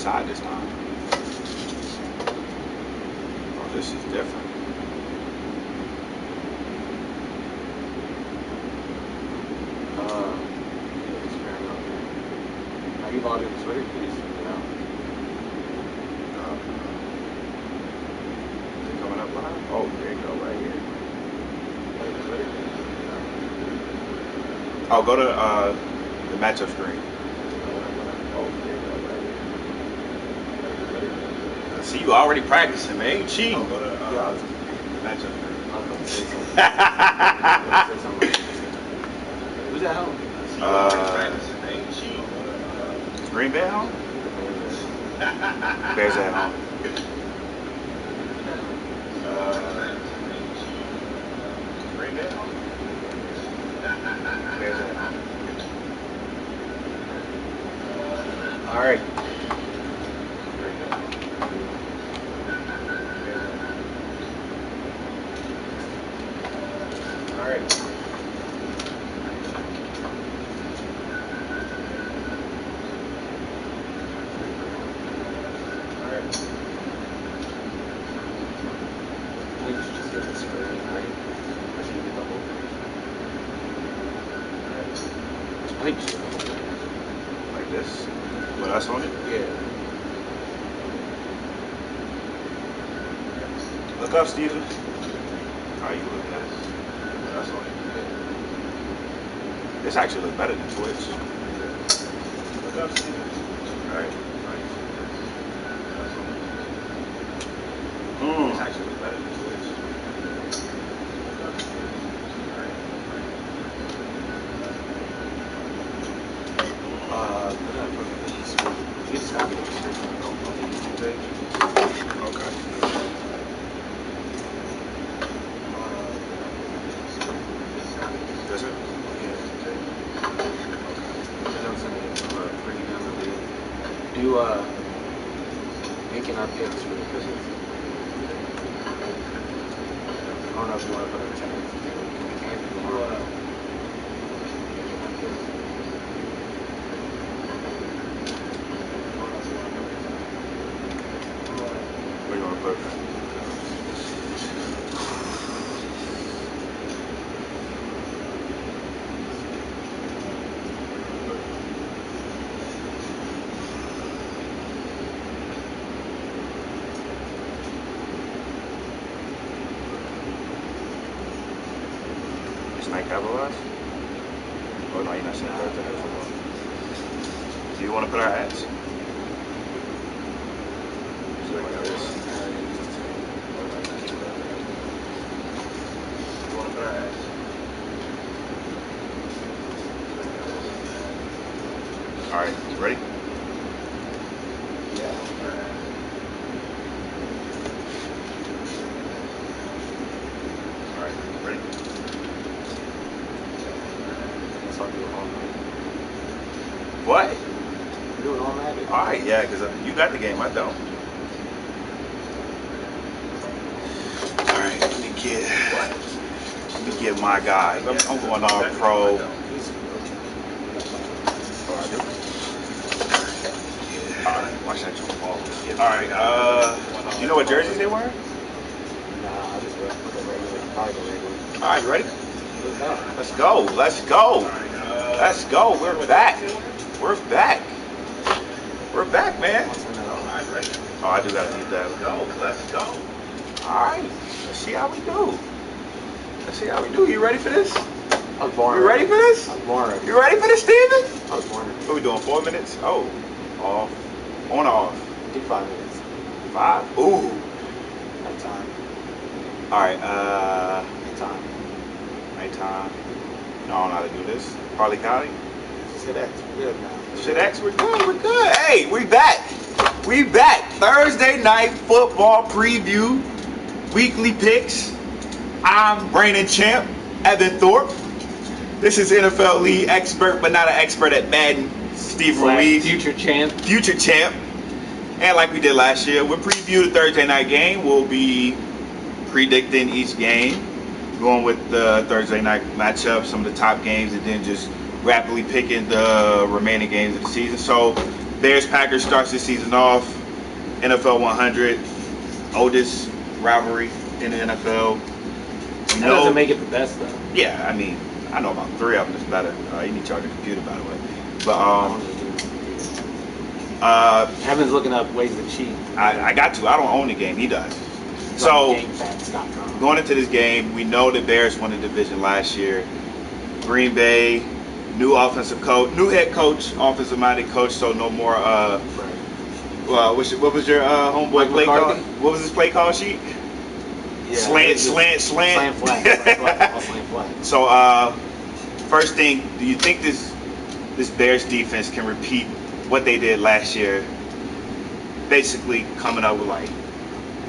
side this time. Oh, this is different. Have you logged into Twitter? Please, you know. Is it coming up live? Oh, there you go, right here. Oh, go to the matchup screen. I see you already practicing, man. You cheating. Oh, go to matchup screen. Who's at home? Green Bay at home? Bears at home. Green Bay at home? Bears at home. All right. All right. Like this? With us on it? Yeah. Look up, Steven. How you looking at it? With us on it? This actually looks better than Twitch. Look up, Steven. Alright. This actually looks better than Twitch. Okay. Does it? Do making our picks for the Christmas. I don't know if you want to put a chance. What do you want to put? Night capitalize? Oh no, you're not saying Thursday night football. Do you want to put our ads? So like this. You want to put our ads? All right, you ready? Yeah. All right, ready? What? You do it all Madden? Alright, yeah, because you got the game, I don't. Alright, let me get my guy. I'm going all pro. Alright, watch that jump ball. Alright, you know what jerseys they wearing? Nah, I just wear the regular. Alright, you ready? Let's go, let's go. Let's go, we're back. We're back. We're back, man. Oh, I do gotta need that. Let's go. Alright, let's see how we do. Let's see how we do. You ready for this? I was born. You ready for this? I was born ready. You ready for this, Steven? I was born ready. What are we doing, 4 minutes? Oh, off. On or off? Do 5 minutes. 5? Ooh. Nighttime. Alright, Nighttime. Nighttime. No, I don't know how to do this. Harley County? Shit X, we're good now. Shit X, we're good, we're good. Hey, we back. We back. Thursday night football preview. Weekly picks. I'm Brandon Champ, Evan Thorpe. This is NFL League expert, but not an expert at Madden, Steve Ruiz. Future champ. Future champ. And like we did last year, we'll preview the Thursday night game. We'll be predicting each game, going with the Thursday night matchup, some of the top games, and then just rapidly picking the remaining games of the season. So Bears-Packers starts this season off. NFL 100, oldest rivalry in the NFL. That doesn't make it the best, though. Yeah, I mean, I know about 3 of them that's better. You need to charge your computer, by the way. But Evan's looking up ways to cheat. I got to. I don't own the game. He does. So going into this game, we know the Bears won the division last year. Green Bay, new offensive coach, new head coach, offensive-minded coach. So no more. What was your homeboy play call? What was his play call sheet? Yeah, slant. Slant flat. So first thing, do you think this Bears defense can repeat what they did last year? Basically coming up with like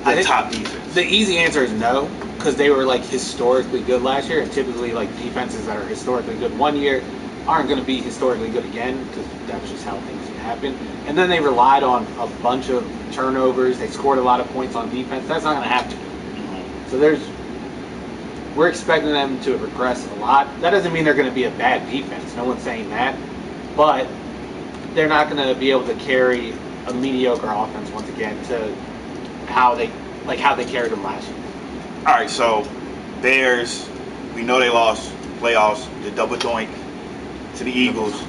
the top defense. The easy answer is no, because they were like historically good last year, and typically like defenses that are historically good one year aren't going to be historically good again, because that's just how things can happen. And then they relied on a bunch of turnovers. They scored a lot of points on defense. That's not going to happen. So we're expecting them to regress a lot. That doesn't mean they're going to be a bad defense. No one's saying that, but they're not going to be able to carry a mediocre offense once again to how they carried them last year. All right, so Bears, we know they lost playoffs, the double doink to the Eagles,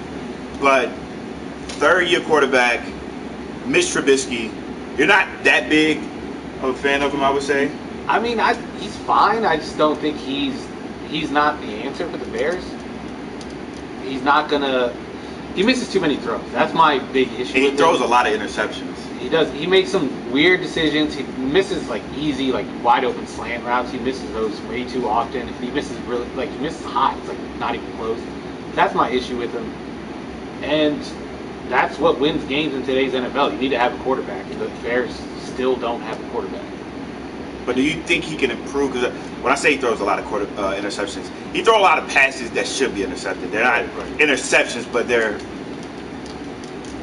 but third-year quarterback, Mitch Trubisky, you're not that big of a fan of him, I would say. I mean, he's fine. I just don't think he's not the answer for the Bears. He's not gonna. He misses too many throws. That's my big issue. And he throws a lot of interceptions. He does. He makes some weird decisions. He misses like easy, like wide open slant routes. He misses those way too often. He misses he misses high. It's like not even close. That's my issue with him. And that's what wins games in today's NFL. You need to have a quarterback. And the Bears still don't have a quarterback. But do you think he can improve? Because when I say he throws a lot of interceptions, he throws a lot of passes that should be intercepted. They're not interceptions, but they're.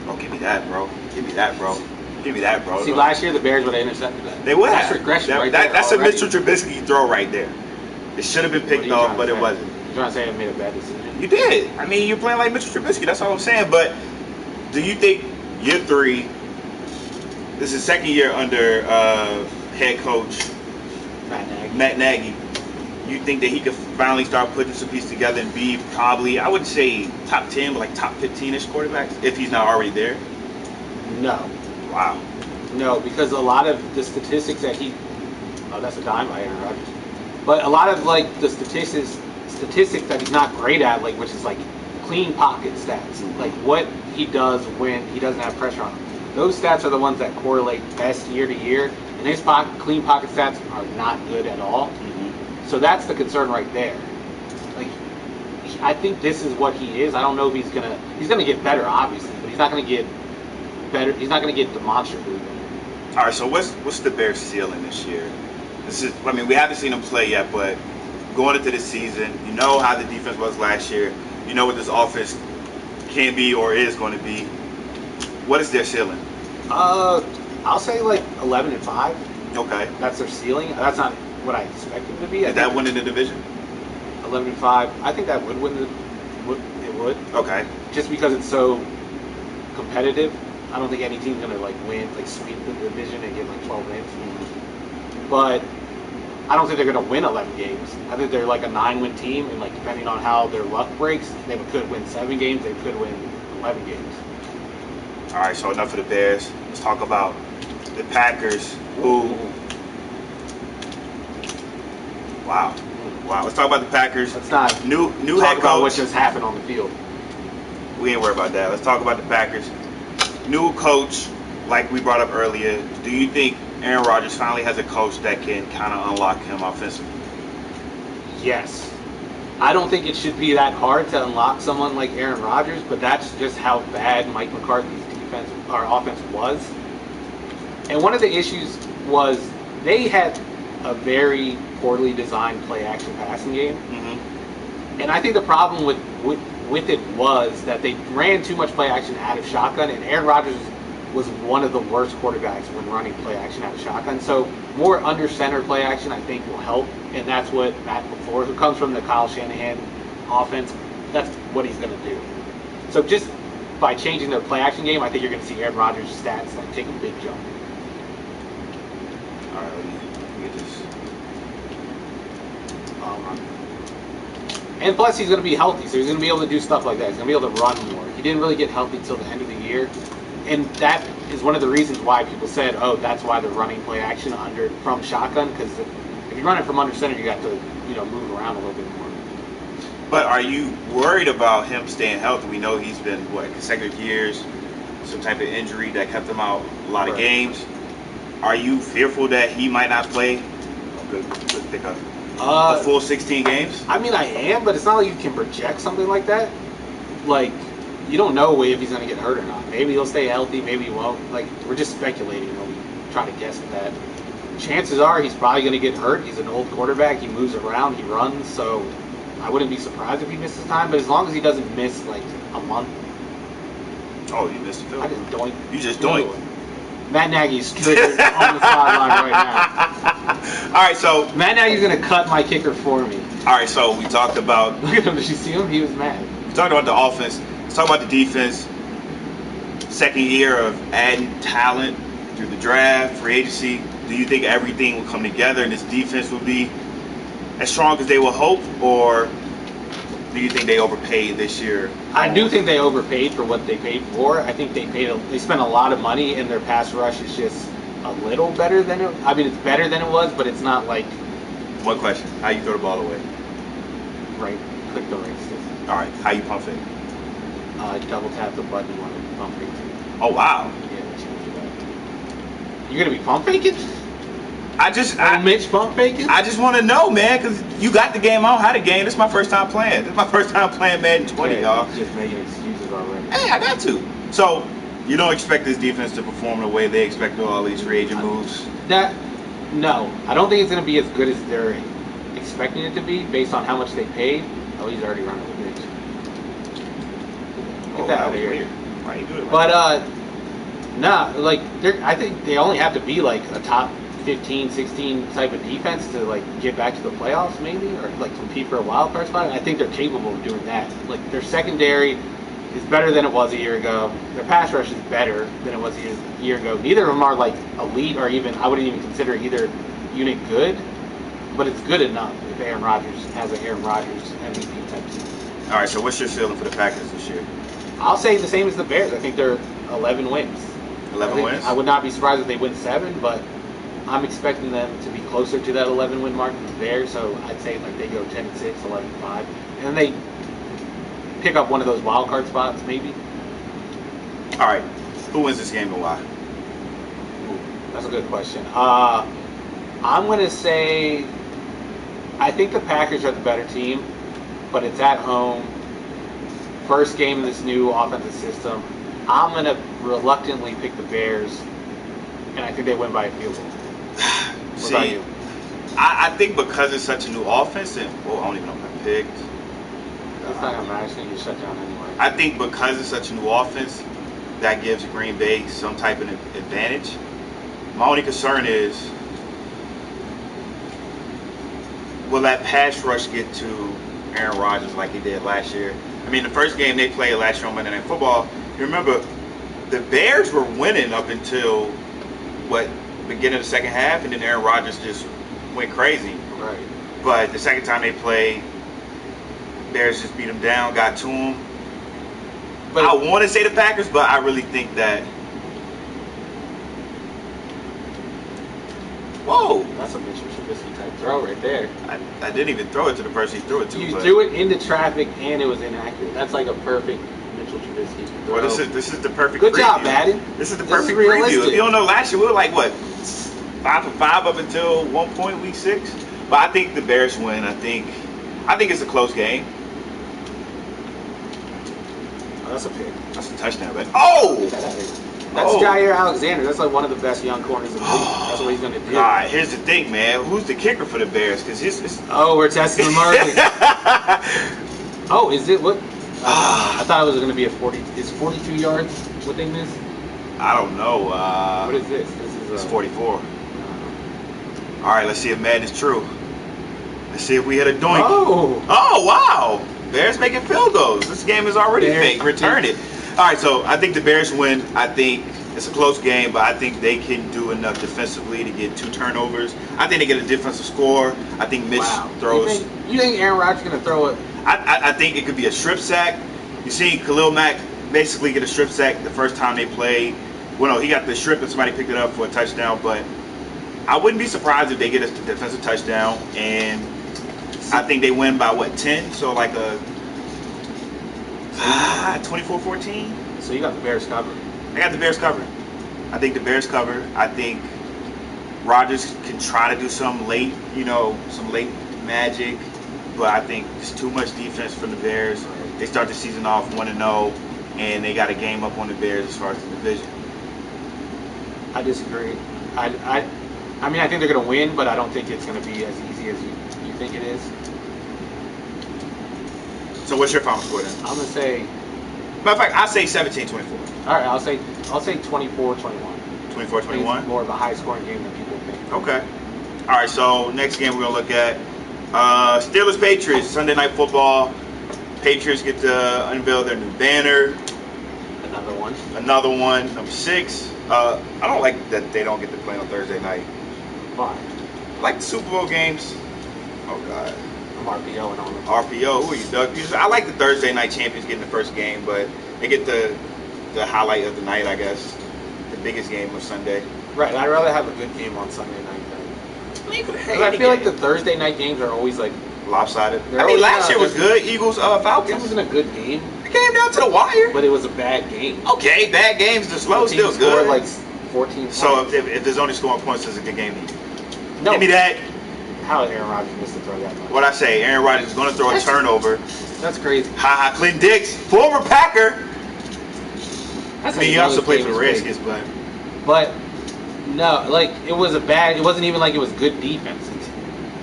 Oh, give me that, bro. Give me that, bro. Give me that, bro. See, last year the Bears would have intercepted that. They would have. That's regression right that's there. That's a Mr. Trubisky throw right there. It should have been picked off, but it wasn't. You're trying to say I made a bad decision? You did. I mean, you're playing like Mr. Trubisky. That's all I'm saying. But do you think year 3, this is second year under head coach Matt Nagy, you think that he could finally start putting some pieces together and be probably, I wouldn't say top 10, but like top 15-ish quarterbacks if he's not already there? No. Wow. No, because a lot of the statistics that that's a dime by Aaron Rodgers. But a lot of like the statistics that he's not great at, like which is like clean pocket stats, like what he does when he doesn't have pressure on him. Those stats are the ones that correlate best year to year, and his clean pocket stats are not good at all. Mm-hmm. So that's the concern right there. Like, I think this is what he is. I don't know if he's gonna get better, obviously, but he's not gonna get better. He's not gonna get demonstrably better. All right. So what's the Bears' ceiling this year? I mean, we haven't seen him play yet, but going into this season, you know how the defense was last year. You know what this offense can be or is going to be. What is their ceiling? I'll say like 11-5. Okay. That's their ceiling. That's not what I expect them to be. Is that winning the division? 11-5. I think that would win it would. Okay. Just because it's so competitive, I don't think any team's gonna like win, like sweep the division and get like 12 wins. Mm-hmm. But I don't think they're gonna win 11 games. I think they're like a 9-win team, and like depending on how their luck breaks, they could win 7 games. They could win 11 games. All right, so enough of the Bears. Let's talk about the Packers. Who? Wow. Let's talk about the Packers. Let's not new talk head coach. About what just happened on the field. We ain't worried about that. Let's talk about the Packers. New coach, like we brought up earlier. Do you think Aaron Rodgers finally has a coach that can kind of unlock him offensively? Yes. I don't think it should be that hard to unlock someone like Aaron Rodgers, but that's just how bad Mike McCarthy's offense was. And one of the issues was they had a very poorly designed play-action passing game. Mm-hmm. And I think the problem with it was that they ran too much play-action out of shotgun, and Aaron Rodgers was one of the worst quarterbacks when running play-action out of shotgun. So more under-center play-action, I think, will help, and that's what Matt LaFleur, who comes from the Kyle Shanahan offense, that's what he's going to do. So just by changing their play action game, I think you're going to see Aaron Rodgers' stats like take a big jump. All right, let me get this. And plus, he's going to be healthy, so he's going to be able to do stuff like that. He's going to be able to run more. He didn't really get healthy till the end of the year, and that is one of the reasons why people said, "Oh, that's why they're running play action from shotgun." Because if you run it from under center, you got to move around a little bit more. But are you worried about him staying healthy? We know he's been consecutive years, some type of injury that kept him out a lot of games. Are you fearful that he might not play? Good pickup. A full 16 games? I mean, I am, but it's not like you can project something like that. Like, you don't know if he's going to get hurt or not. Maybe he'll stay healthy, maybe he won't. Like, we're just speculating when we try to guess at that. Chances are he's probably going to get hurt. He's an old quarterback. He moves around. He runs. So I wouldn't be surprised if he misses time. But as long as he doesn't miss, like, a month. Oh, you missed the field. I just doink. You just doink. Matt Nagy's triggered on the sideline right now. All right, so Matt Nagy's going to cut my kicker for me. All right, so we talked about. Look at him. Did you see him? He was mad. We talked about the offense. Let's talk about the defense. Second year of adding talent through the draft, free agency. Do you think everything will come together and this defense will be as strong as they will hope, or do you think they overpaid this year? I do think they overpaid for what they paid for. I think they spent a lot of money, and their pass rush is just a little better than it. I mean, it's better than it was, but it's not like. One question: how you throw the ball away? Right, click the right stick. All right, how you pump fake? Double tap the button on the pump fake. Oh wow! Yeah, that. You're gonna be pump faking? Mitch pump faking? I just want to know, man, because you got the game. I don't have the game. This is my first time playing. This is my first time playing Madden 20, y'all. Just making excuses already. Hey, I got to. So, you don't expect this defense to perform the way they expect all these free agent moves? No. I don't think it's going to be as good as they're expecting it to be based on how much they paid. Oh, he's already running the pitch. Get that out of here. Why you do it? But, I think they only have to be like a top 15, 16 type of defense to like get back to the playoffs maybe, or like compete for a wild card spot. And I think they're capable of doing that. Like their secondary is better than it was a year ago. Their pass rush is better than it was a year ago. Neither of them are like elite, or even I wouldn't even consider either unit good, but it's good enough if Aaron Rodgers has an Aaron Rodgers MVP type team. All right, so what's your feeling for the Packers this year? I'll say the same as the Bears. I think they're 11 wins. 11 wins? I would not be surprised if they win 7, but I'm expecting them to be closer to that 11-win mark than the Bears, so I'd say like they go 10-6, 11-5, and then they pick up one of those wild card spots maybe. All right, who wins this game and why? Ooh, that's a good question. I'm gonna say I think the Packers are the better team, but it's at home. First game of this new offensive system. I'm gonna reluctantly pick the Bears, and I think they win by a field goal. What about you? I think because it's such a new offense, and I don't even know if I picked. That's not gonna matter. It's gonna get shut down anyway. I think because it's such a new offense, that gives Green Bay some type of advantage. My only concern is, will that pass rush get to Aaron Rodgers like he did last year? I mean, the first game they played last year on Monday Night Football, you remember the Bears were winning up until beginning of the second half, and then Aaron Rodgers just went crazy. Right. But the second time they played, Bears just beat them down, got to them. But I want to say the Packers, but I really think that. Whoa! That's a Mitchell Trubisky type throw right there. I didn't even throw it to the person he threw it to. You threw it into traffic and it was inaccurate. That's like a perfect Mitchell Trubisky throw. Well, this is the perfect. Good preview. job, Madden. This is the perfect preview. If you don't know, last year we were like what 5 for 5 up until one point, week 6. But I think the Bears win. I think it's a close game. Oh, that's a pick. That's a touchdown, man. Oh! That's Jair Alexander. That's like one of the best young corners in the league. That's what he's going to do. All right, here's the thing, man. Who's the kicker for the Bears? Because Oh, we're testing the market. Oh, is it what? I thought it was going to be a 40. Is 42 yards what they missed? I don't know. What is this? It's 44. All right, let's see if Madden is true. Let's see if we hit a doink. Oh, wow. Bears making field goals. This game is already fake. Return it. right, so I think the Bears win. I think it's a close game, but I think they can do enough defensively to get 2 turnovers. I think they get a defensive score. I think Mitch throws. You think Aaron Rodgers is going to throw it? I think it could be a strip sack. You see Khalil Mack basically get a strip sack the first time they played. Well, no, he got the strip and somebody picked it up for a touchdown, but I wouldn't be surprised if they get a defensive touchdown, and I think they win by, 10? So like a 24-14? So you got the Bears covered. I got the Bears covered. I think the Bears cover. I think Rodgers can try to do some late magic, but I think it's too much defense from the Bears. They start the season off 1-0, and they got a game up on the Bears as far as the division. I disagree. I mean, I think they're going to win, but I don't think it's going to be as easy as you think it is. So what's your final score then? I'm going to say... Matter of fact, I'll say 17-24. All right, I'll say 24-21. 24-21? More of a high-scoring game than people think. Okay. All right, so next game we're going to look at Steelers-Patriots, Sunday Night Football. Patriots get to unveil their new banner. Another one, number 6. I don't like that they don't get to play on Thursday night. Why? I like the Super Bowl games. Oh, God. I'm RPO and all that. RPO, who are you, Doug Peterson? I like the Thursday night champions getting the first game, but they get the highlight of the night, I guess. The biggest game of Sunday. Right, I'd rather have a good game on Sunday night. I feel like the Thursday night games are always like lopsided. I mean, last year was good. Eagles, Falcons. It wasn't a good game. It came down to the wire. But it was a bad game. Okay, bad games. The slow still good. Scored like 14 points. So if there's only scoring points, it's a good game. No. Give me that. How did Aaron Rodgers miss to throw that much? What I say, Aaron Rodgers is going to throw a turnover. That's crazy. Ha ha, Clinton Dix, former Packer. That's I mean, he also played for the Redskins, but no, like it wasn't even like it was good defense.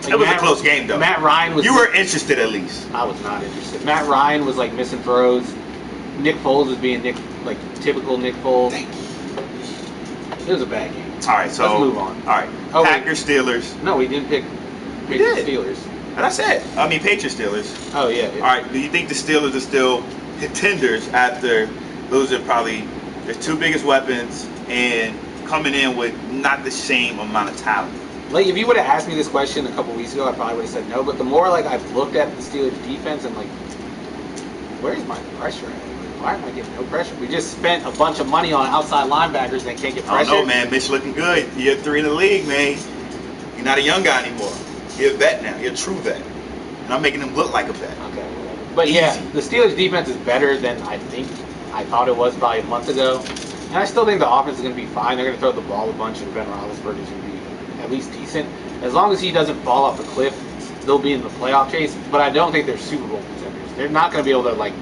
Like it was a close game, though. Matt Ryan was. You were interested at least. I was not interested. Matt Ryan was like missing throws. Nick Foles was being typical Nick Foles. It was a bad game. All right, so let's move on. All right, Packers, Steelers. No, we didn't pick Patriots, Steelers. And I said, Patriots, Steelers. Oh yeah. All right, do you think the Steelers are still contenders after losing probably their 2 biggest weapons and coming in with not the same amount of talent? Like, if you would have asked me this question a couple weeks ago, I probably would have said no. But the more like I've looked at the Steelers defense and like, where's my pressure at? Why am I getting no pressure? We just spent a bunch of money on outside linebackers that can't get pressure. I don't know, man. Mitch looking good. You're 3 in the league, man. You're not a young guy anymore. You're a vet now. You're a true vet. And I'm making him look like a vet. Okay, whatever. But yeah, the Steelers defense is better than I thought it was probably a month ago. And I still think the offense is going to be fine. They're going to throw the ball a bunch, and Ben Roethlisberger is going to be at least decent. As long as he doesn't fall off the cliff, they'll be in the playoff chase. But I don't think they're Super Bowl contenders. They're not going to be able to like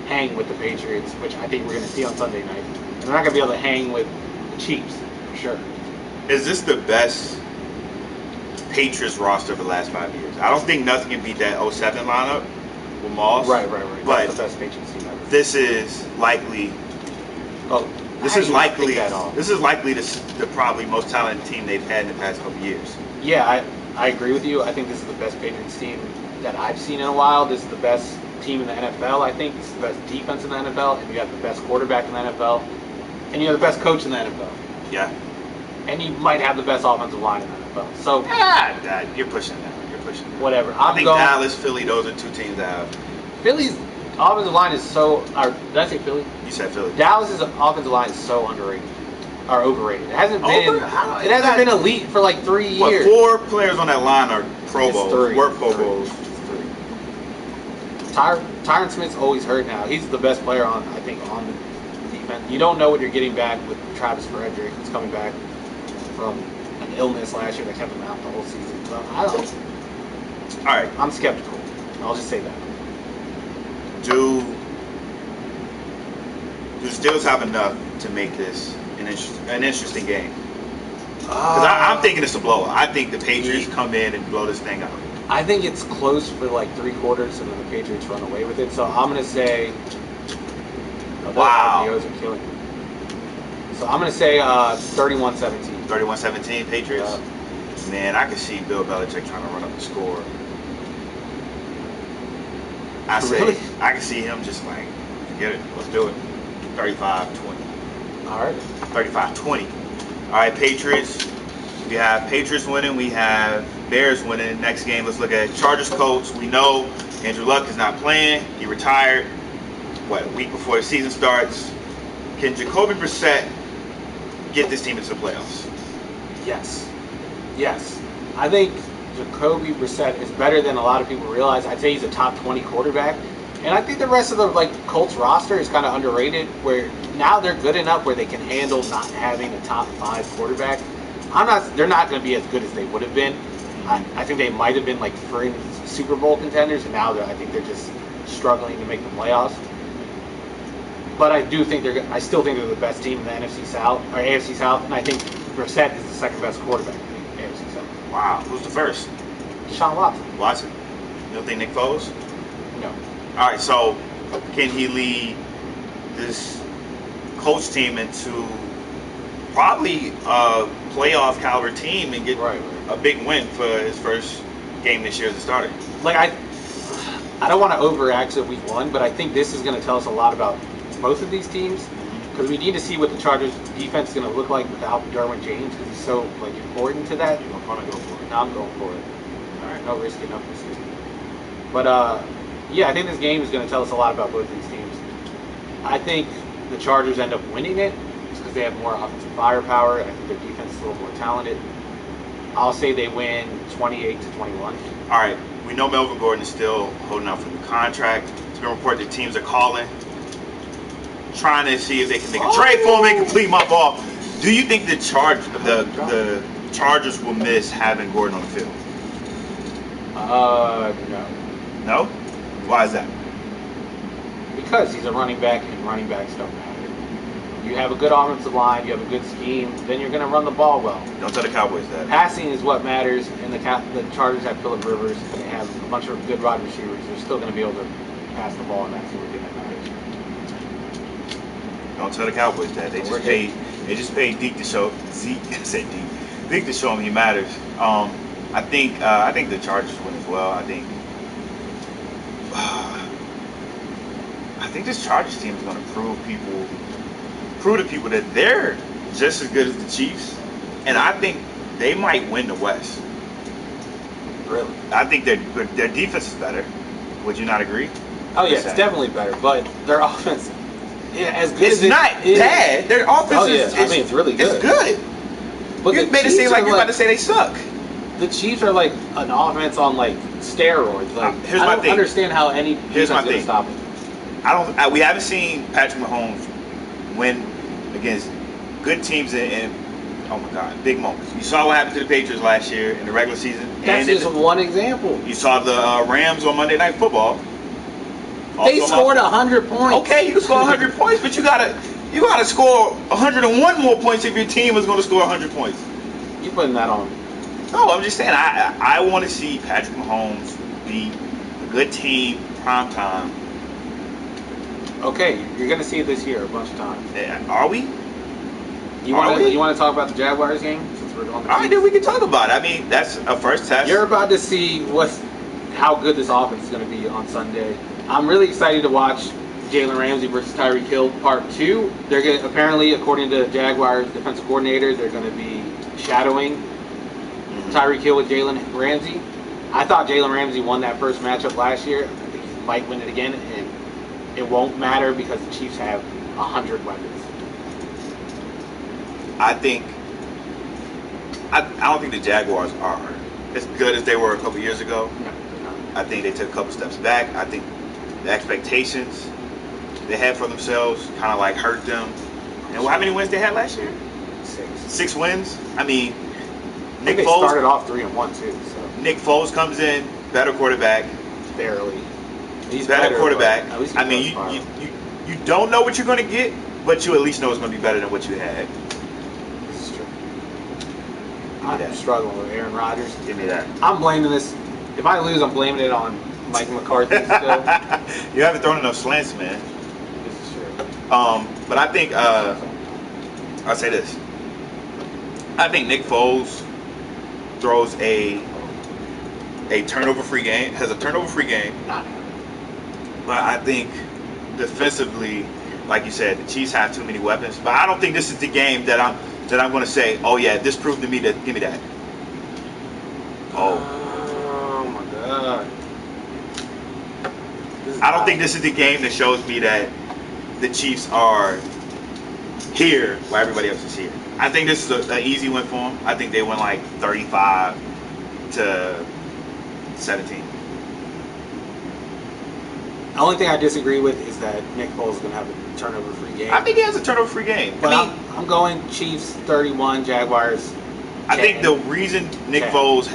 hang with the Patriots, which I think we're going to see on Sunday night. And they're not going to be able to hang with the Chiefs, for sure. Is this the best Patriots roster of the last 5 years? I don't think nothing can beat that 07 lineup with Moss. Right. But that's the best Patriots team ever. This is likely. Oh, this is likely the probably most talented team they've had in the past couple years. Yeah, I agree with you. I think this is the best Patriots team that I've seen in a while. This is the best team in the NFL. I think this is the best defense in the NFL, and you have the best quarterback in the NFL, and you have the best coach in the NFL. Yeah. And you might have the best offensive line in the NFL. So you're pushing that. Whatever. I think Dallas, Philly, those are 2 teams that have. Philly's offensive line is so. Did I say Philly? You said Philly. Dallas's offensive line is so underrated. Or overrated. It hasn't been elite for like 3 years. What, 4 players on that line are Pro Bowls. Were Pro Bowls. Tyron Smith's always hurt now. He's the best player on the defense. You don't know what you're getting back with Travis Frederick, who's coming back from an illness last year that kept him out the whole season. So I don't know. All right. I'm skeptical. I'll just say that. Do the Steelers have enough to make this an interesting game? Because I'm thinking it's a blowout. I think the Patriots come in and blow this thing out. I think it's close for like 3 quarters, and then the Patriots run away with it. So I'm going to say... Wow. RPOs are killing me. So I'm going to say 31-17. 31-17 Patriots? Man, I can see Bill Belichick trying to run up the score. I can see him just like, forget it, let's do it. 35-20. All right. 35-20. All right, Patriots. We have Patriots winning. We have Bears winning. Next game, let's look at Chargers Colts. We know Andrew Luck is not playing. He retired, a week before the season starts. Can Jacoby Brissett get this team into the playoffs? Yes. Yes. I think Jacoby Brissett is better than a lot of people realize. I'd say he's a top 20 quarterback. And I think the rest of the Colts roster is kind of underrated, where now they're good enough where they can handle not having a top 5 quarterback. They're not going to be as good as they would have been. I think they might have been fringe Super Bowl contenders, and now I think they're just struggling to make the playoffs. But I still think they're the best team in the NFC South or AFC South, and I think Brissett is the second best quarterback in the AFC South. Wow, who's the first? Deshaun Watson. Watson. You don't think Nick Foles? No. All right, so can he lead this Colts team into probably a playoff caliber team and get a big win for his first game this year as a starter? I don't want to overact at week 1, but I think this is going to tell us a lot about both of these teams, because we need to see what the Chargers defense is going to look like without Derwin James, because he's so important to that. You're going to probably go for it. No, I'm going for it. All right, no risk, enough risk. But yeah, I think this game is going to tell us a lot about both of these teams. I think the Chargers end up winning it because they have more offensive firepower, and I think their defense is a little more talented. I'll say they win 28-21. All right, we know Melvin Gordon is still holding out for the contract. It's been reported that teams are calling, trying to see if they can make a trade for him and complete my ball. Do you think the Chargers will miss having Gordon on the field? No. No? Why is that? Because he's a running back, and running backs don't matter. You have a good offensive line, you have a good scheme, then you're going to run the ball well. Don't tell the Cowboys that. Passing is what matters, and the Chargers have Phillip Rivers, and they have a bunch of good wide receivers. They're still going to be able to pass the ball, and that's the only thing that matters. Don't tell the Cowboys that. They just paid Zeke to show him he matters. I think the Chargers win as well. I think this Chargers team is going to prove to people that they're just as good as the Chiefs, and I think they might win the West. Really? I think their defense is better. Would you not agree? Oh yeah, it's definitely better, but their offense, as good it's as it not is, bad. Their offense it's really good. It's good. But you made it seem like you're about to say they suck. The Chiefs are like an offense on steroids. Here's I my don't thing. understand how any defense is going to stop it. We haven't seen Patrick Mahomes win against good teams in oh my God, big moments. You saw what happened to the Patriots last year in the regular season. That's just one example. You saw the Rams on Monday Night Football. They scored 100 points. Okay, you can score 100 points, but you gotta score 101 more points if your team is going to score 100 points. You putting that on? No, I'm just saying. I want to see Patrick Mahomes beat a good team prime time. Okay, you're going to see it this year a bunch of times. Yeah, are we? You want to talk about the Jaguars game since we're on the all right, then we can talk about it. I mean, that's a first test. You're about to see how good this offense is going to be on Sunday. I'm really excited to watch Jalen Ramsey versus Tyreek Hill Part 2. They're going to, apparently, according to Jaguars defensive coordinator, they're going to be shadowing Tyreek Hill with Jalen Ramsey. I thought Jalen Ramsey won that first matchup last year. I think he might win it again, and it won't matter because the Chiefs have 100 weapons. I don't think the Jaguars are as good as they were a couple years ago. No, they're not. I think they took a couple steps back. I think the expectations they had for themselves kind of hurt them. And how many wins they had last year? 6 wins. I mean, Nick Foles started off 3-1 too. So Nick Foles comes in, better quarterback. Barely. He's better quarterback. I mean, you don't know what you're going to get, but you at least know it's going to be better than what you had. This is true. I'm struggling with Aaron Rodgers. Give me that. I'm blaming this. If I lose, I'm blaming it on Mike McCarthy still. You haven't thrown enough slants, man. This is true. But I think I'll say this. I think Nick Foles throws a turnover-free game, has a turnover-free game. Not. But I think defensively, like you said, the Chiefs have too many weapons. But I don't think this is the game that I'm going to say, oh yeah, this proved to me that. Give me that. Oh my God. I don't think this is the game that shows me that the Chiefs are here while everybody else is here. I think this is an easy win for them. I think they win like 35-17. The only thing I disagree with is that Nick Foles is going to have a turnover-free game. I think he has a turnover-free game. But I'm going Chiefs 31, Jaguars 10. I think the reason Nick Foles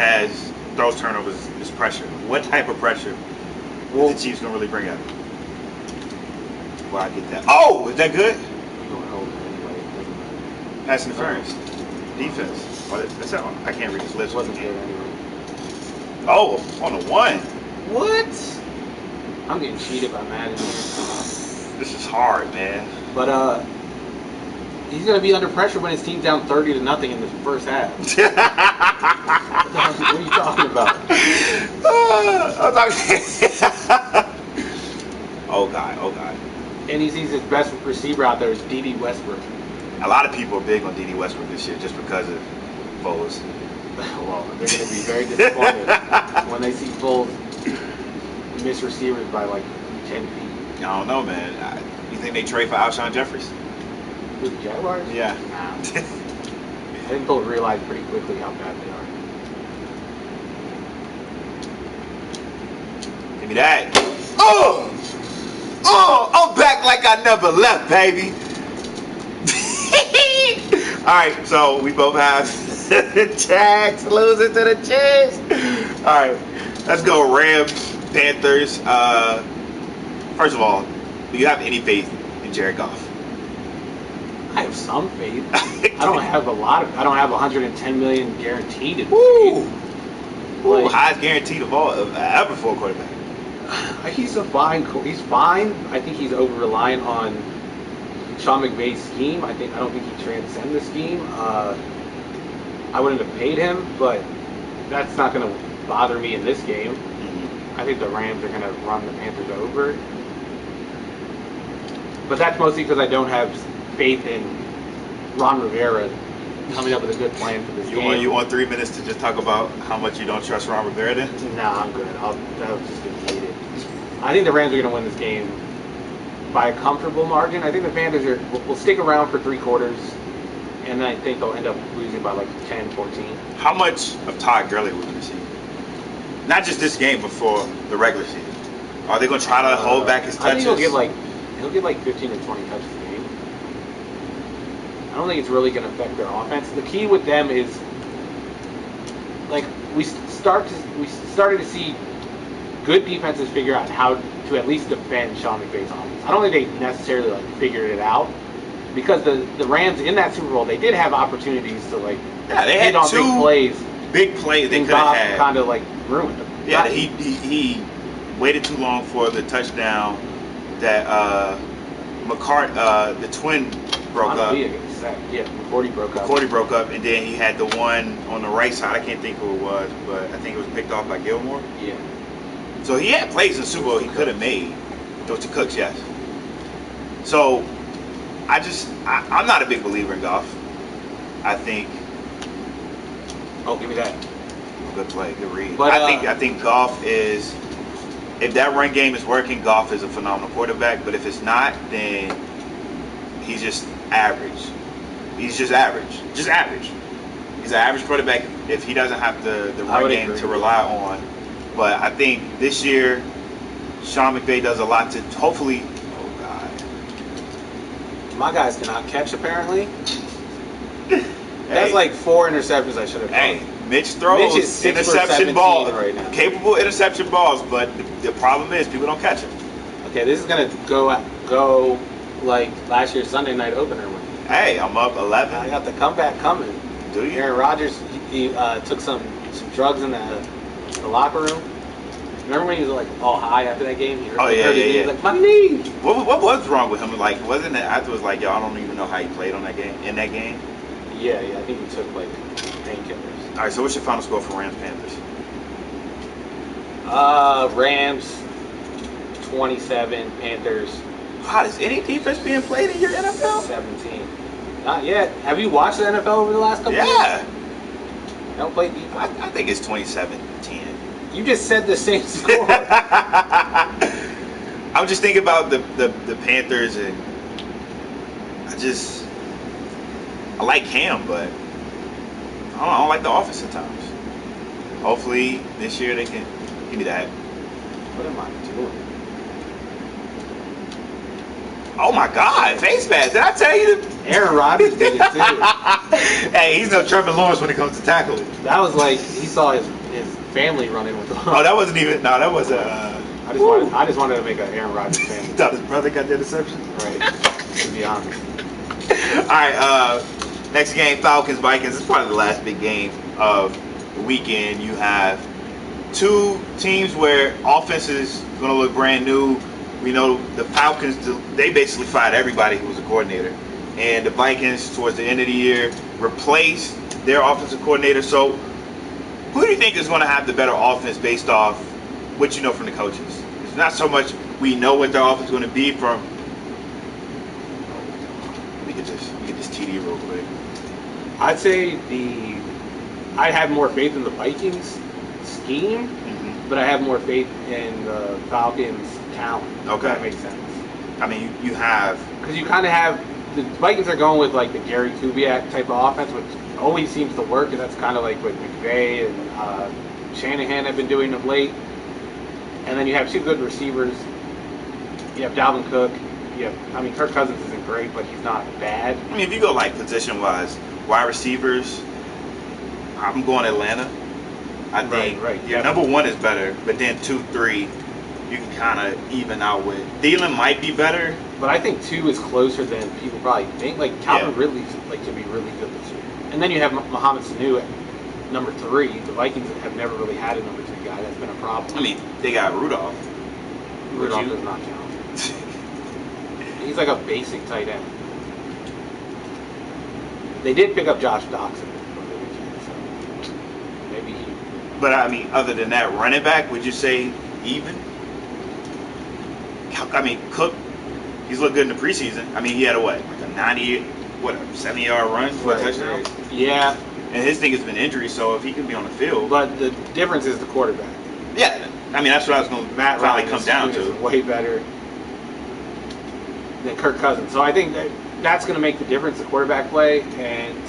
throws turnovers is pressure. What type of pressure is the Chiefs going to really bring up? Well, I get that. Oh, is that good? Pass interference. Defense. Oh, that's that one. I can't read his lips. Wasn't good anyway. Oh, on the 1. What? I'm getting cheated by Madden here. This is hard, man. But he's gonna be under pressure when his team's down 30-0 in the first half. What are you talking about? Oh God. And he sees his best receiver out there is D.D. Westbrook. A lot of people are big on D.D. Westbrook this year just because of Foles. Well, they're going to be very disappointed when they see Foles miss receivers by like 10 feet. I don't know, man. You think they trade for Alshon Jeffries? With the Jaguars? Yeah. Nah. I think they'll realize pretty quickly how bad they are. Give me that. Oh, I'm back like I never left, baby. All right, so we both have the Jags losing to the Chiefs. All right, let's go Rams, Panthers. First of all, do you have any faith in Jared Goff? I have some faith. I don't have a lot of. I don't have 110 million guaranteed. Woo! Like, highest guaranteed of all ever for a quarterback. He's fine. He's fine. I think he's over reliant on Sean McVay's scheme. I don't think he transcends the scheme. I wouldn't have paid him, but that's not going to bother me in this game. I think the Rams are going to run the Panthers over. But that's mostly because I don't have faith in Ron Rivera coming up with a good plan for this game. You want 3 minutes to just talk about how much you don't trust Ron Rivera then? Nah, I'm good. That was just going to hate it. I think the Rams are going to win this game by a comfortable margin. I think the Panthers will stick around for 3 quarters, and then I think they'll end up losing by like 10, 14. How much of Todd Gurley we're going to see? Not just this game, but for the regular season. Are they going to try to hold back his touches? I think he'll get like 15 or 20 touches a game. I don't think it's really going to affect their offense. The key with them is like we started to see good defenses figure out how to at least defend Sean McVay's offense. I don't think they necessarily like figured it out because the Rams in that Super Bowl they did have opportunities to like they hit had on two big plays they could have had. Kind of like ruined them. Yeah, he waited too long for the touchdown that the twin broke up. Yeah, McCourty broke up. McCourty broke up, and then he had the one on the right side. I can't think who it was, but I think it was picked off by Gilmore. Yeah. So he had plays in the Super Bowl he could have made. Those to Cooks, yes. So I'm not a big believer in Goff. I think. Oh, give me that. Good play, good read. But, I think Goff is. If that run game is working, Goff is a phenomenal quarterback. But if it's not, then he's just average. He's just average. Just average. He's an average quarterback if he doesn't have the run game to rely on. But I think this year, Sean McVay does a lot to hopefully. Oh God. My guys cannot catch apparently. That's like 4 interceptions I should have thrown. Hey, Mitch throws interception balls, right now. capable interception balls, but the problem is people don't catch them. Okay, this is gonna go like last year's Sunday night opener. Hey, I'm up 11. I got the comeback coming. Do you? Aaron Rodgers, he took some drugs in the locker room. Remember when he was like all high after that game? He hurt his knee. He was like, my knee. What was wrong with him? Like, wasn't it afterwards like, yo, I don't even know how he played on that game in that game? Yeah, I think he took like painkillers. All right, so what's your final score for Rams Panthers? Rams 27, Panthers God, is any defense being played in your NFL? 17. Not yet. Have you watched the NFL over the last couple years? Yeah. They don't play defense. I think it's 27-10. You just said the same score. I'm just thinking about the Panthers, and I like Cam, but I don't like the offense at times. Hopefully this year they can give me that. What am I doing? Oh my God, face mask! Did I tell you? Aaron Rodgers did it too. Hey, he's no Trevor Lawrence when it comes to tackling. That was like he saw his family running with him. Oh, that wasn't even. No, that was I just wanted to make an Aaron Rodgers fan. You thought his brother got the interception? Right. To be honest. All right. Next game, Falcons Vikings. It's probably the last big game of the weekend. You have two teams where offense is going to look brand new. We know the Falcons, they basically fired everybody who was a coordinator. And the Vikings, towards the end of the year, replaced their offensive coordinator. So who do you think is going to have the better offense based off what you know from the coaches? It's not so much we know what their offense is going to be from. We get this TD real quick. I'd say I'd have more faith in the Vikings scheme, but I have more faith in the Falcons talent. Okay. If that makes sense. I mean, you have, because you kind of have the Vikings are going with like the Gary Kubiak type of offense, which always seems to work, and that's kind of like what McVay and Shanahan have been doing of late. And then you have two good receivers. You have Dalvin Cook. Kirk Cousins isn't great, but he's not bad. I mean, if you go like position-wise, wide receivers, I'm going Atlanta. I think Yeah. Number one is better, but then 2, 3, you can kind of even out with. Thielen might be better, but I think 2 is closer than people probably think. Like Calvin Ridley could be really good this year. And then you have Mohamed Sanu at number 3. The Vikings have never really had a number 3 guy. That's been a problem. I mean, they got Rudolph. Rudolph does not count. He's like a basic tight end. They did pick up Josh Doxson from the weekend, so maybe he. But I mean, other than that, running back, would you say even? I mean, Cook, he's looked good in the preseason. I mean, he had a 70-yard run for a touchdown? Yeah. And his thing has been injury, so if he can be on the field. But the difference is the quarterback. Yeah. I mean, that's what I was going to finally come down to. Way better than Kirk Cousins. So I think that's going to make the difference, the quarterback play. And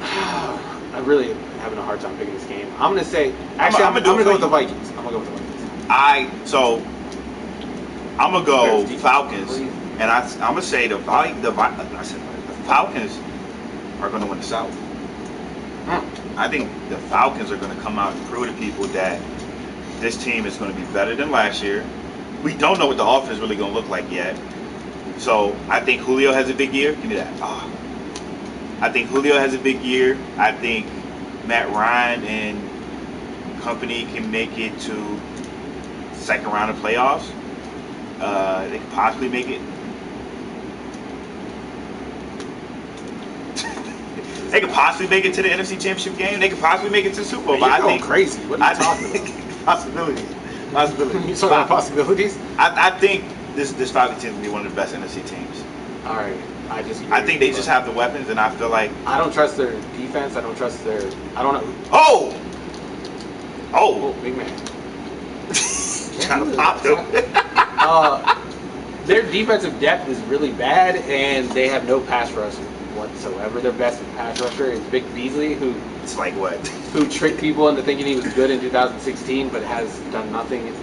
I really am having a hard time picking this game. I'm going to say, actually, I'm going to go with the Vikings. I'm going to go with the Vikings. I'm going to go Falcons. And I'm going to say the Falcons are going to win the South. I think the Falcons are going to come out and prove to people that this team is going to be better than last year. We don't know what the offense is really going to look like yet. So I think Julio has a big year. Give me that. I think Julio has a big year. I think Matt Ryan and company can make it to second round of playoffs. They could possibly make it. They could possibly make it to the NFC Championship game. They could possibly make it to the Super Bowl. But I think crazy. What are you talking about? Possibilities. You talking about possibilities? I think this Falcons team will be one of the best NFC teams. All right. I think they just have the weapons, and I feel like I don't trust their defense. I don't know. Oh, big man. Trying to pop them. Their defensive depth is really bad, and they have no pass rush whatsoever. Their best pass rusher is Vic Beasley, who it's like what? Who tricked people into thinking he was good in 2016, but has done nothing.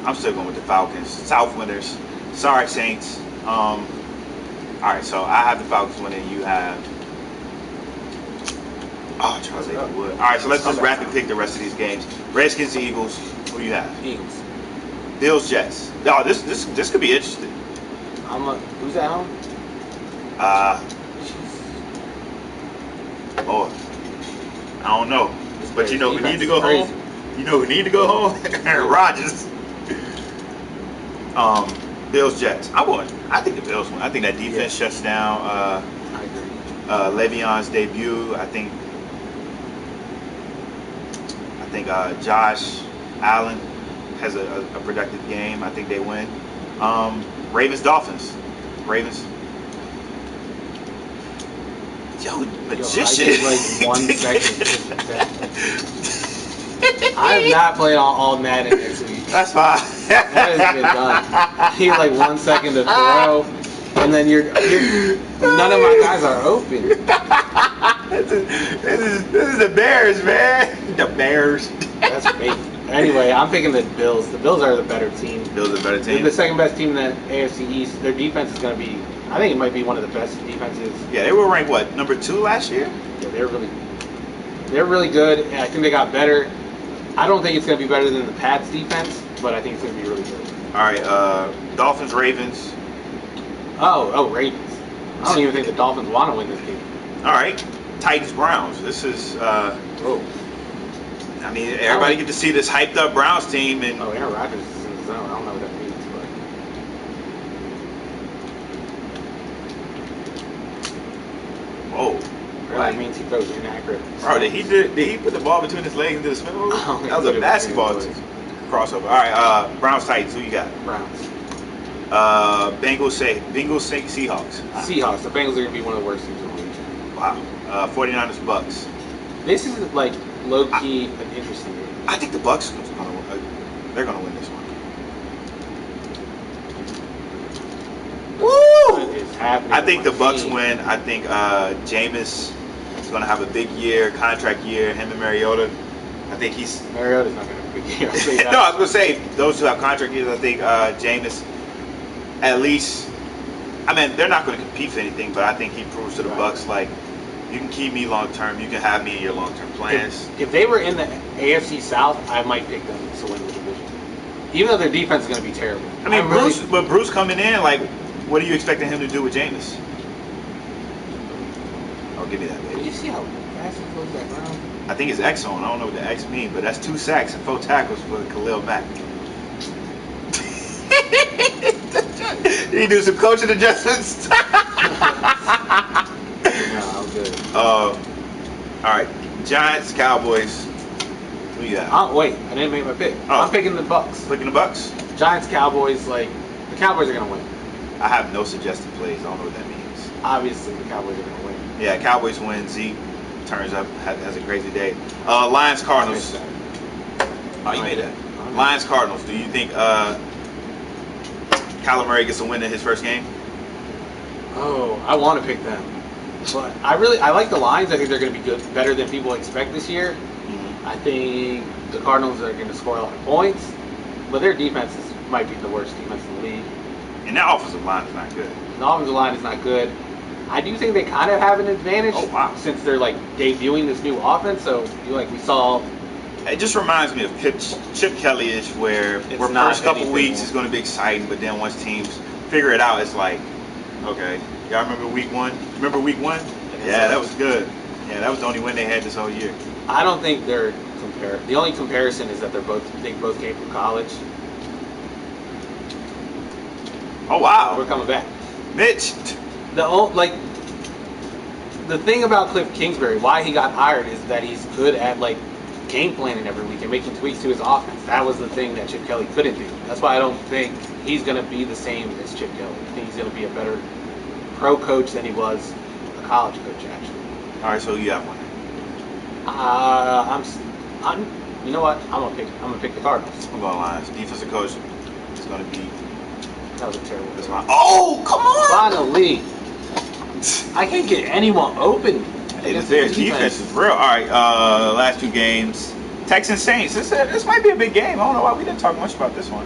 I'm still going with the Falcons. South winners. Sorry, Saints. All right, so I have the Falcons winning. You have. Charles David Wood. All right, so let's just rapid pick the rest of these games. Redskins, Eagles. Who do you have? Eagles. Bills, Jets. Oh, this could be interesting. Who's at home? I don't know. But you know who need to go home? You know who need to go home? Aaron Rodgers. Bills, Jets. I think the Bills win. I think that defense shuts down I agree. Le'Veon's debut. I think Josh Allen has a productive game. I think they win. Ravens, Dolphins. Ravens. Yo, magician. Yo, I give like 1 second. I have not played all Madden this week. That's fine. That has been done. He has like 1 second to throw, and then you're none of my guys are open. This is the Bears, man. The Bears. That's fake. Anyway, I'm picking the Bills. The Bills are the better team. Bills are the better team. They're the second best team in the AFC East. Their defense is going to be, I think it might be one of the best defenses. Yeah, they were ranked, what, number 2 last year? Yeah, they're really good. And I think they got better. I don't think it's going to be better than the Pats defense, but I think it's going to be really good. All right, Dolphins, Ravens. Oh, Ravens. I don't even think the Dolphins want to win this game. All right, Titans, Browns. This is, I mean, everybody get to see this hyped up Browns team. And Aaron Rodgers is in the zone. I don't know what that means, but. Whoa. That means he throws inaccurate. Bro, did he put the ball between his legs into the spin move? That was a basketball crossover. All right, Browns, Titans. Who you got? Browns. Bengals, Seahawks. Seahawks. The Bengals are going to be one of the worst teams in the league. Wow. 49ers, Bucks. This is like low-key an interesting game. I think the Bucks they're going to win this one. What is happening? I think the Bucks win. I think Jameis is going to have a big year, contract year. Him and Mariota. I think Mariota's not going to have a big year. I'll say that. No, I was going to say those who have contract years. I think Jameis, at least. I mean, they're not going to compete for anything, but I think he proves to the Bucks like, you can keep me long term. You can have me in your long term plans. If they were in the AFC South, I might pick them to win the division, even though their defense is going to be terrible. I mean, Bruce coming in, like, what are you expecting him to do with Jameis? Oh, give me that, baby. Did you see how fast he closed that ground? I think it's X on. I don't know what the X means, but that's 2 sacks and 4 tackles for Khalil Mack. He do some coaching adjustments. All right, Giants, Cowboys. Who you got? Wait, I didn't make my pick. Oh. I'm picking the Bucks. Picking the Bucks? Giants, Cowboys. Like the Cowboys are gonna win. I have no suggested plays. I don't know what that means. Obviously, the Cowboys are gonna win. Yeah, Cowboys win. Zeke turns up, has a crazy day. Lions, Cardinals. Oh, you made that. Lions, Cardinals. Do you think Kyler Murray gets a win in his first game? Oh, I want to pick them. But I like the Lions. I think they're going to be good, better than people expect this year. Mm-hmm. I think the Cardinals are going to score a lot of points, but their defense might be the worst defense in the league. And their offensive line is not good. The offensive line is not good. I do think they kind of have an advantage since they're like debuting this new offense. So we saw. It just reminds me of Chip Kelly-ish, where first couple weeks is going to be exciting, but then once teams figure it out, it's like, okay. Y'all remember week 1? Remember week 1? Yeah, that was good. Yeah, that was the only win they had this whole year. I don't think they're compared. The only comparison is that they both came from college. Oh wow, We're coming back. Mitch. The thing about Cliff Kingsbury, why he got hired, is that he's good at game planning every week and making tweaks to his offense. That was the thing that Chip Kelly couldn't do. That's why I don't think he's going to be the same as Chip Kelly. I think he's going to be a better pro coach than he was a college coach, actually. All right, so you have one. You know what? I'm gonna pick the Cardinals. I'm going Lions. Defensive coach is going to be. That was a terrible. That's my. Oh, come on! Finally, I can't get anyone open. Hey, their defense is real. All right, last 2 games. Texans, Saints. This might be a big game. I don't know why we didn't talk much about this one.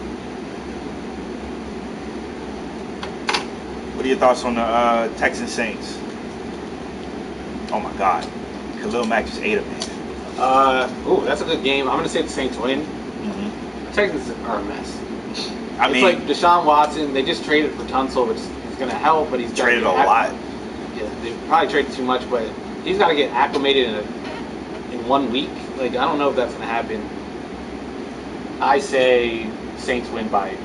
What are your thoughts on the Texans, Saints? Oh my God, Khalil Mack just ate him, man. That's a good game. I'm gonna say the Saints win. Mm-hmm. The Texans are a mess. I mean, like Deshaun Watson. They just traded for Tunsil, which is going to help, but he's traded a lot. Yeah, they probably traded too much, but he's got to get acclimated in 1 week. I don't know if that's going to happen. I say Saints win by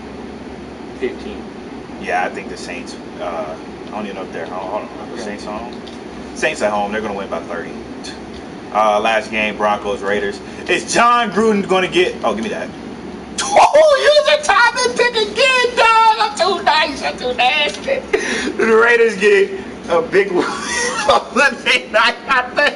15. Yeah, I think the Saints. I don't even know if they're home. Hold on, the Saints home. Saints at home. They're going to win by 30. Last game, Broncos, Raiders. Is John Gruden going to get? Oh, give me that. Oh, use a time and pick again, dog. I'm too nice. I'm too nasty. The Raiders get a big one on Monday night after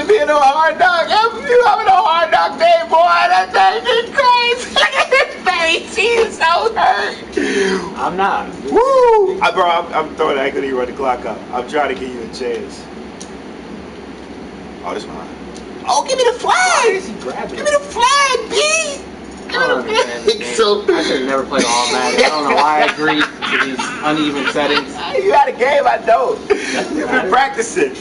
being a hard dog. You having a hard dog day, boy. That thing is crazy. Look at his face. He is so hurt. I'm not. Woo! Bro, I'm throwing that because you run the clock up. I'm trying to give you a chance. Oh, this is mine. Oh, give me the flag! Give me the flag, B! Give me the flag. So, I should have never played all Madden. I don't know why I agreed to these uneven settings. You had a game, I know. You've been practicing.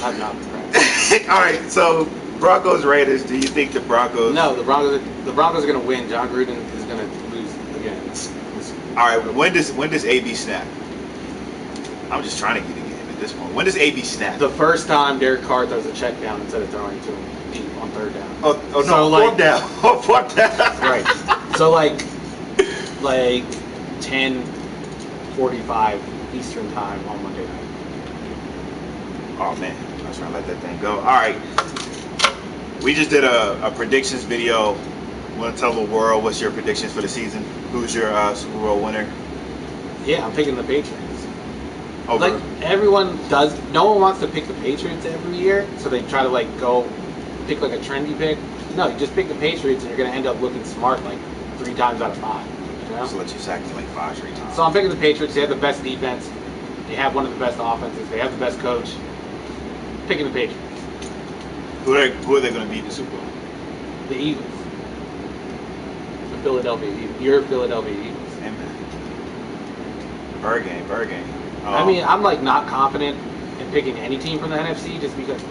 I've not been practicing. All right, so Broncos Raiders. Do you think the Broncos? No, the Broncos are going to win. John Gruden is going to lose again. All right, when does AB snap? I'm just trying to get a game at this point. When does AB snap? The first time Derek Carr throws a check down instead of throwing to him deep on third down. Oh no, So, like, fourth down. Oh, fourth down. Right. So like 10:45 Eastern time on Monday night. Oh man, I was trying to let that thing go. All right, we just did a predictions video. Want to tell the world what's your predictions for the season? Who's your Super Bowl winner? Yeah, I'm picking the Patriots. Over. Like everyone does. No one wants to pick the Patriots every year, so they try to like go pick like a trendy pick. No, you just pick the Patriots, and you're gonna end up looking smart like 3 times out of 5. You know? Just let you sack me like 5 straight times. So I'm picking the Patriots. They have the best defense. They have one of the best offenses. They have the best coach. Picking the Patriots. Who are they going to beat in the Super Bowl? The Eagles. The Philadelphia Eagles. Your Philadelphia Eagles. Amen. Bird game. I mean, I'm like not confident in picking any team from the NFC just because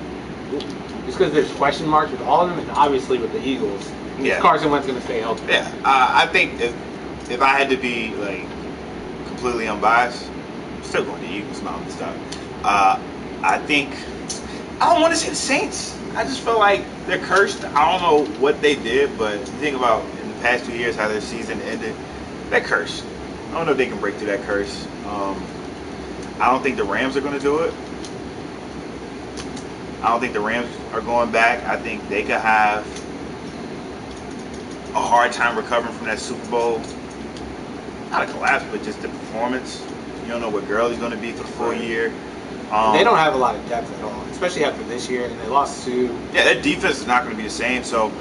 there's question marks with all of them, and obviously with the Eagles. Yeah. Carson Wentz going to stay healthy. Yeah, I think if I had to be like completely unbiased, I'm still going to Eagles Mountain stuff. I think I don't want to say the Saints. I just feel like they're cursed. I don't know what they did, but think about in the past 2 years how their season ended. They're cursed. I don't know if they can break through that curse. I don't think the Rams are going to do it. I don't think the Rams are going back. I think they could have a hard time recovering from that Super Bowl. Not a collapse, but just the performance. You don't know what Gurley's going to be for the full year. They don't have a lot of depth at all, especially after this year, and they lost Sue. Yeah, their defense is not going to be the same. So,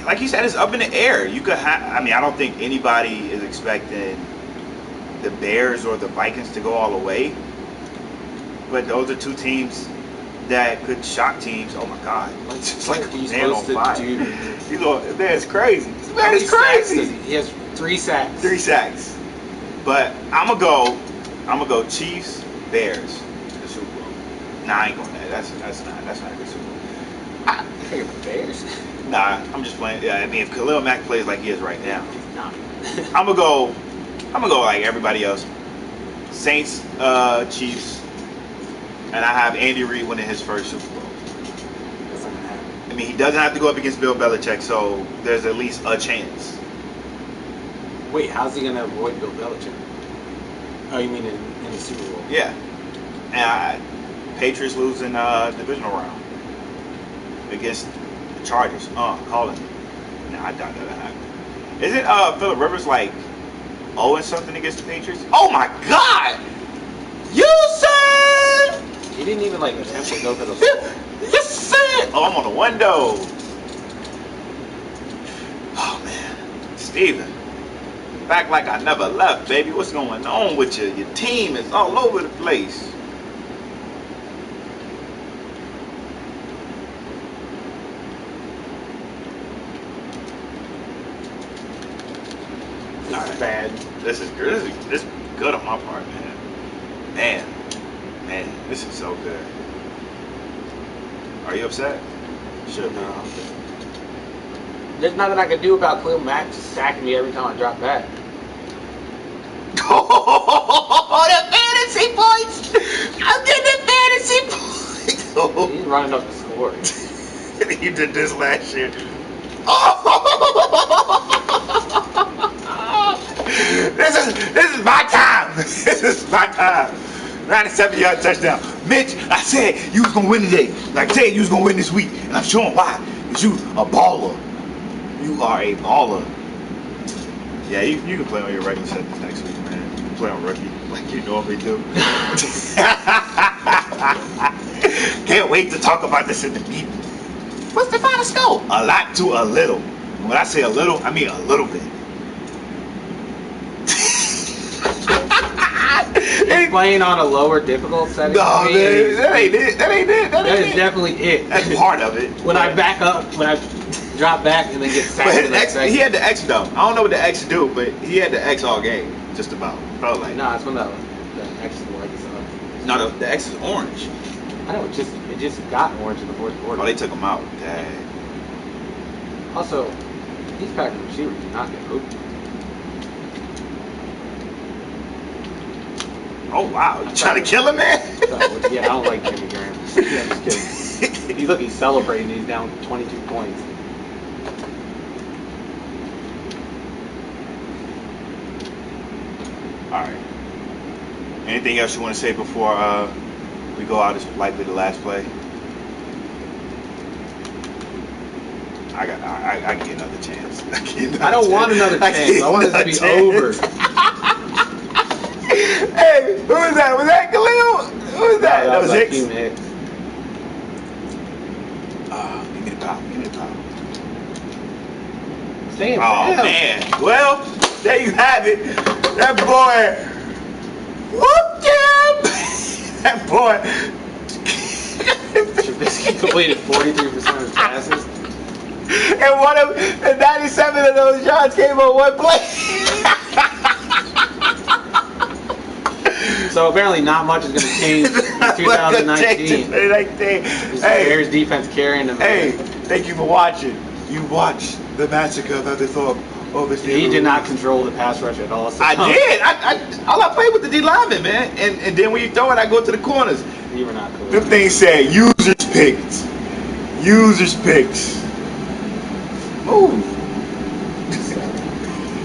like you said, it's up in the air. You could have. I mean, I don't think anybody is expecting the Bears or the Vikings to go all the way. But those are 2 teams that could shock teams. Oh my God! It's like a man on fire. You know, that's crazy. This man is crazy. He has 3 sacks. 3 sacks. But I'm gonna go Chiefs, Bears. Super Bowl. Nah, I ain't going that. That's not a good Super Bowl. I think the Bears. Nah, I'm just playing. Yeah, I mean, if Khalil Mack plays like he is right now, Nah. I'm gonna go like everybody else. Saints, Chiefs, and I have Andy Reid winning his first Super Bowl. That's not gonna happen. I mean, he doesn't have to go up against Bill Belichick, so there's at least a chance. Wait, how's he gonna avoid Bill Belichick? Oh, you mean in the Super Bowl? Yeah. And Patriots losing divisional round against the Chargers. Calling it. Nah, I doubt that'll happen. Isn't Phillip Rivers like 0-something against the Patriots? Oh my God! You said He didn't even like attempt to go for the ball. you said. Oh, I'm on the window. Oh man, Steven. Back like I never left, baby. What's going on with you? Your team is all over the place. This is bad. This is good. This is good on my part, man. Man, this is so good. Are you upset? Should be. No. There's nothing I can do about Khalil Mack just sacking me every time I drop back. Oh, the fantasy points! I'm getting the fantasy points. He's running up the score. You did this last year. This is my time. This is my time. 97-yard touchdown. Mitch, I said you was gonna win today. Like I said you was gonna win this week, and I'm showing why. Cause you a baller. You are a baller. Yeah, you can play on your regular settings next week, man. You can play on rookie like you normally do. Can't wait to talk about this in the meeting. What's the final score? A lot to a little. When I say a little, I mean a little bit. He's playing on a lower difficult setting. No, man, that ain't it. That ain't it. That is definitely it. That's part of it. When I back up, when I drop back and then get sacked. But he had the X though. I don't know what the X do, but he had the X all game, just about. Probably like. No, it's when the X is like it's No, the X is orange. I know it just got orange in the fourth quarter. Oh, they took him out. Dang. Also, these Packers receivers do not get open. Oh wow, you trying to kill him, man? Yeah, I don't like Jimmy Graham. Yeah, I'm just kidding. He's celebrating. He's down 22 points. All right. Anything else you want to say before we go out? Is likely the last play. I can get another chance. I don't want another chance. I want it to be over. Hey, who was that? Was that Khalil? Who was that? No, that was Hicks. Hicks. Give me the power. Give me the power. Damn, Oh man. Well, there you have it. That boy. Whoop him. That boy. Trubisky completed 43% of his passes. And 97 of those yards came on one play. So apparently not much is going to change in 2019. This Bears defense carrying them. Hey, thank you for watching. You watched the massacre of the thought. He did not control the pass rush at all. So I did. All I played with the D lineman, man. And then when you throw it, I go to the corners. You were not cool. Them things said users picked. Users picks. Move.